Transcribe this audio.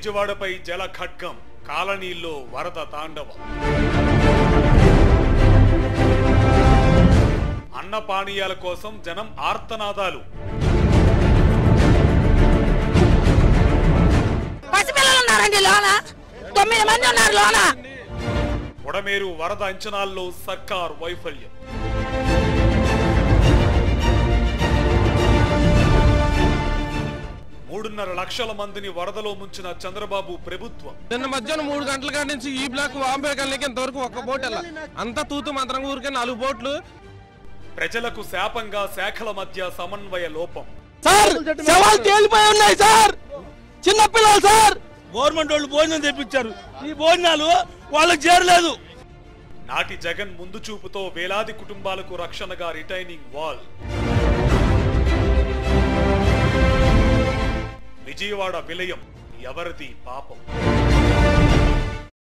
విజయవాడపై జల ఖడ్గం, కాలనీల్లో వరద తాండవం. అన్న పానీయాల కోసం జనం ఆర్తనాదాలు. ఉడమేరు వరద అంచనాల్లో సర్కార్ వైఫల్యం. మూడున్నర లక్షల మందిని వరదలో ముంచిన చంద్రబాబు ప్రభుత్వం. నిన్న మధ్యాహ్నం 3 గంటల కాడి నుంచి ఈ బ్లాక్ బాంబే కాలనీకి ఇంతవరకు ఒక్క బోట్ వెళ్ళ, అంతా తూతు మంత్రంగా ఊరికే 4 బోట్లు. ప్రజలకు శాపంగా శాఖల మధ్య సమన్వయ లోపం. చిన్నపిల్లలు సార్, గవర్నమెంట్ వాళ్ళు భోజనం తెప్పించారు, ఈ భోజనాలు వాళ్ళకి చేరలేదు. నాటి జగన్ ముందు చూపుతో వేలాది కుటుంబాలకు రక్షణగా రిటైనింగ్ వాల్. విజయవాడ విలయం ఎవరిది పాపం?